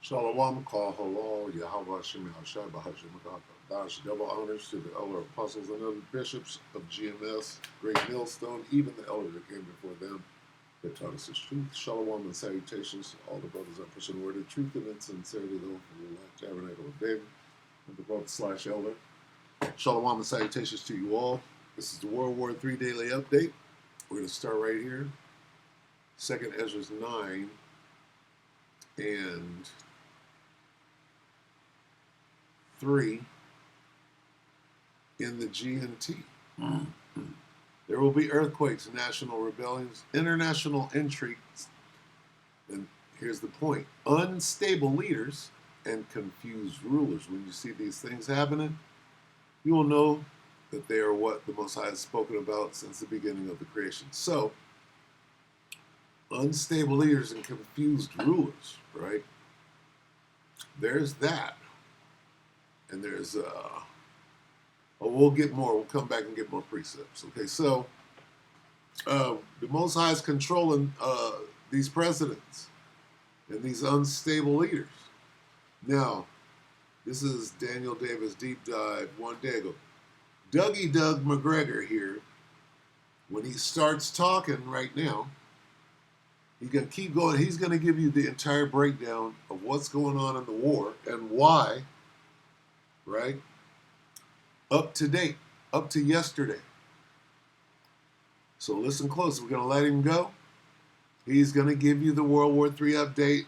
Shalom, Kal Halal, Yahweh Shem Yahshua, Bahashim Dash, double honors to the elder apostles and other bishops of GMS, Great Millstone, even the elder that came before them that taught us his truth. Shalom and salutations to all the brothers that push the word of truth and in sincerity, though, from the Life Tabernacle of David, and the brother slash elder. Shalom and salutations to you all. This is the WW3 Daily Update. We're going to start right here. 2nd Ezra's 9 and 3 in the GNT. There will be earthquakes, national rebellions, international intrigues, and here's the point, unstable leaders and confused rulers. When you see these things happening, you will know that they are what the Most High has spoken about since the beginning of the creation. So, unstable leaders and confused rulers, right? There's that. And there's, we'll get more. We'll come back and get more precepts. Okay, so the Most High is controlling these presidents and these unstable leaders. Now, this is Daniel Davis Deep Dive one day ago. Doug McGregor here, when he starts talking right now, he's going to keep going. He's going to give you the entire breakdown of what's going on in the war and why, right? Up to date, up to yesterday. So listen close. We're going to let him go. He's going to give you the World War III update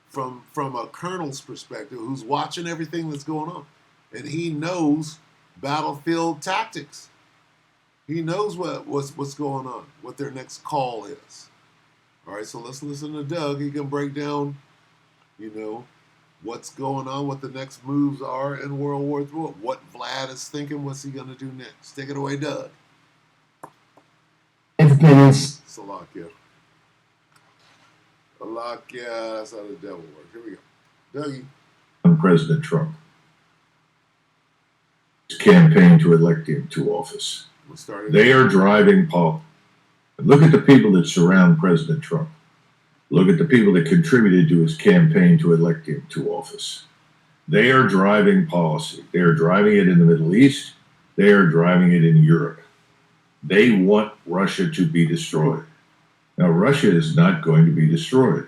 from a colonel's perspective who's watching everything that's going on. And he knows battlefield tactics. He knows what's going on, what their next call is. All right, so let's listen to Doug. He can break down, what's going on, what the next moves are in World War III, what Vlad is thinking, what's he going to do next. Take it away, Doug. Independence. Salakia. Salakia, that's how the devil works. Here we go. Dougie. President Trump. His campaign to elect him to office. They are driving Paul. Look at the people that surround President Trump. Look at the people that contributed to his campaign to elect him to office. They are driving policy. They are driving it in the Middle East. They are driving it in Europe. They want Russia to be destroyed. Now, Russia is not going to be destroyed.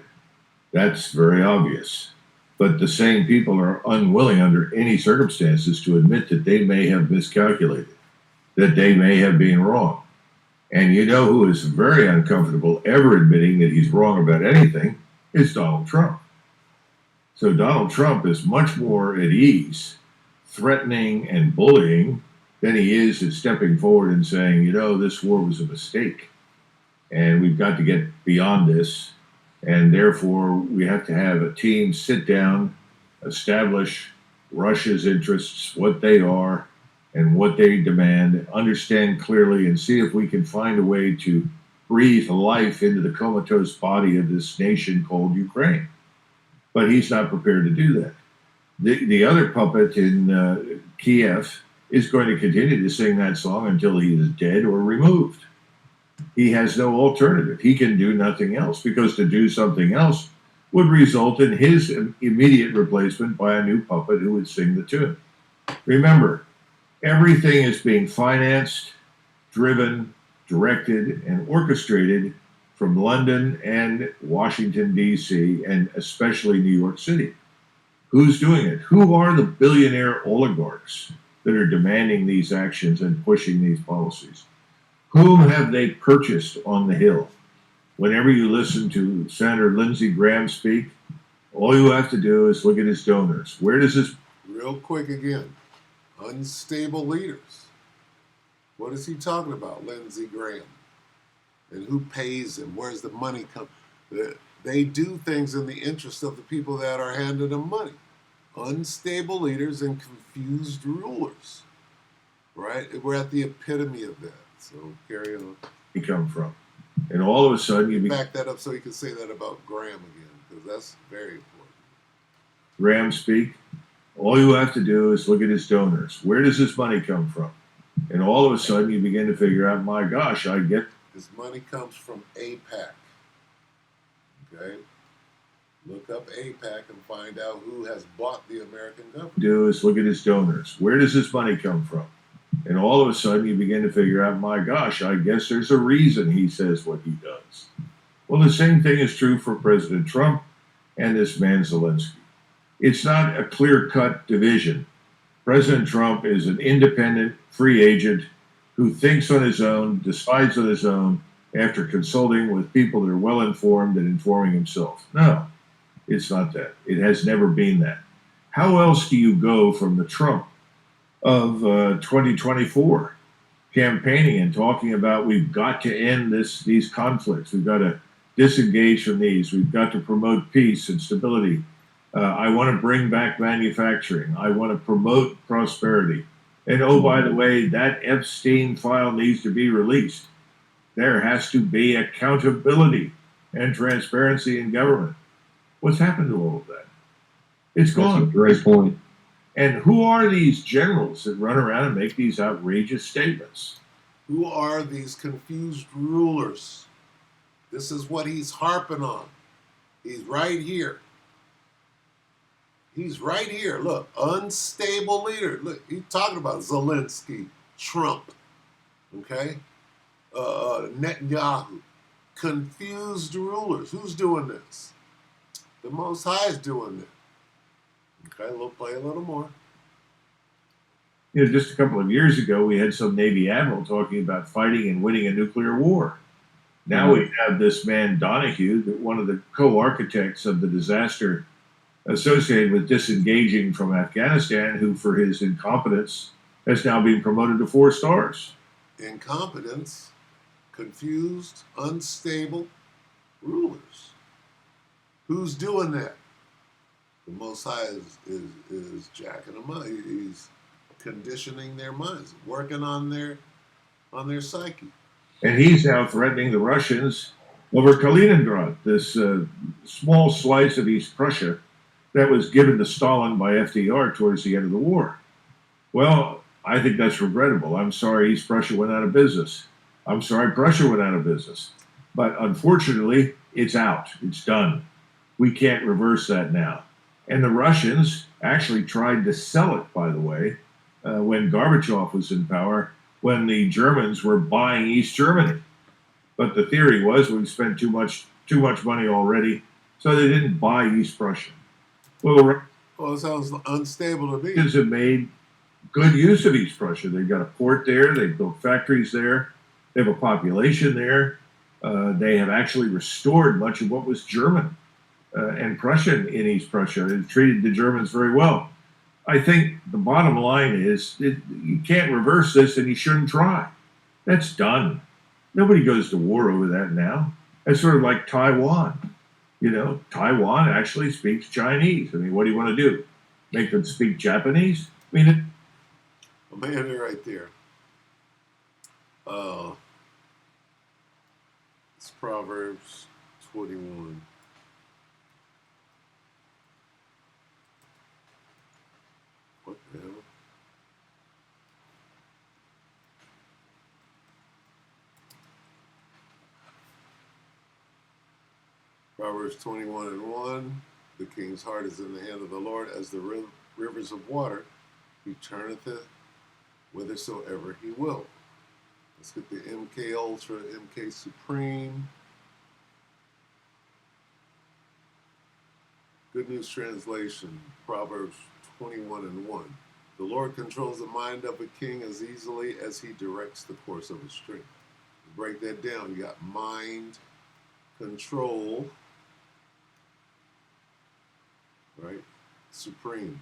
That's very obvious. But the same people are unwilling under any circumstances to admit that they may have miscalculated, that they may have been wrong. And you know who is very uncomfortable ever admitting that he's wrong about anything is Donald Trump. So Donald Trump is much more at ease threatening and bullying than he is at stepping forward and saying, this war was a mistake. And we've got to get beyond this. And therefore, we have to have a team sit down, establish Russia's interests, what they are, and what they demand, understand clearly, and see if we can find a way to breathe life into the comatose body of this nation called Ukraine. But he's not prepared to do that. The other puppet in Kiev is going to continue to sing that song until he is dead or removed. He has no alternative. He can do nothing else, because to do something else would result in his immediate replacement by a new puppet who would sing the tune. Remember, everything is being financed, driven, directed, and orchestrated from London and Washington, D.C., and especially New York City. Who's doing it? Who are the billionaire oligarchs that are demanding these actions and pushing these policies? Whom have they purchased on the Hill? Whenever you listen to Senator Lindsey Graham speak, all you have to do is look at his donors. Where does this... Real quick again. Unstable leaders. What is he talking about, Lindsey Graham? And who pays him? Where's the money come? They do things in the interest of the people that are handing them money. Unstable leaders and confused rulers. Right? We're at the epitome of that. So carry on. You come from. And all of a sudden you back that up so you can say that about Graham again, because that's very important. Graham speak. All you have to do is look at his donors. Where does this money come from? And all of a sudden you begin to figure out, my gosh, I get... This money comes from APAC. Okay? Look up APAC and find out who has bought the American government. Do is look at his donors. Where does this money come from? And all of a sudden you begin to figure out, my gosh, I guess there's a reason he says what he does. Well, the same thing is true for President Trump and this man Zelensky. It's not a clear-cut division. President Trump is an independent, free agent who thinks on his own, decides on his own, after consulting with people that are well-informed and informing himself. No, it's not that. It has never been that. How else do you go from the Trump of 2024 campaigning and talking about we've got to end these conflicts, we've got to disengage from these, we've got to promote peace and stability, I want to bring back manufacturing, I want to promote prosperity, and oh, by the way, that Epstein file needs to be released. There has to be accountability and transparency in government. What's happened to all of that? It's gone. That's a great point. And who are these generals that run around and make these outrageous statements? Who are these confused rulers? This is what he's harping on. He's right here. He's right here. Look, unstable leader. Look, he's talking about Zelensky, Trump, okay? Netanyahu. Confused rulers. Who's doing this? The Most High is doing it. Okay, we'll play a little more. You know, just a couple of years ago, we had some Navy admiral talking about fighting and winning a nuclear war. Now we have this man, Donahue, one of the co-architects of the disaster associated with disengaging from Afghanistan, who, for his incompetence, has now been promoted to 4 stars. Incompetence, confused, unstable rulers. Who's doing that? The Most High is jacking them up. He's conditioning their minds, working on their psyche. And he's now threatening the Russians over Kaliningrad, this small slice of East Prussia that was given to Stalin by FDR towards the end of the war. Well, I think that's regrettable. I'm sorry East Prussia went out of business. I'm sorry Prussia went out of business. But unfortunately, it's out. It's done. We can't reverse that now. And the Russians actually tried to sell it, by the way, when Gorbachev was in power, when the Germans were buying East Germany. But the theory was we spent too much money already, so they didn't buy East Prussia. Well, it sounds unstable to me. The Russians have made good use of East Prussia. They've got a port there. They've built factories there. They have a population there. They have actually restored much of what was German and Prussian in East Prussia. They've treated the Germans very well. I think the bottom line is you can't reverse this, and you shouldn't try. That's done. Nobody goes to war over that now. It's sort of like Taiwan. You know, Taiwan actually speaks Chinese. I mean, what do you want to do? Make them speak Japanese? I mean, a man right there. It's Proverbs 21. What the hell? Proverbs 21:1. The king's heart is in the hand of the Lord, as the rivers of water. He turneth it whithersoever he will. Let's get the MK Ultra, MK Supreme. Good News Translation, Proverbs 21:1. The Lord controls the mind of a king as easily as he directs the course of his strength. Break that down. You got mind, control, right? Supreme.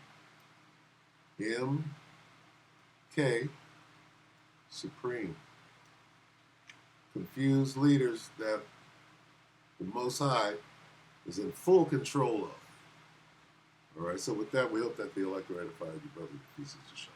MK Supreme. Confused leaders that the Most High is in full control of. All right, so with that, we hope that the elect ratified you, brother. Pieces of shit.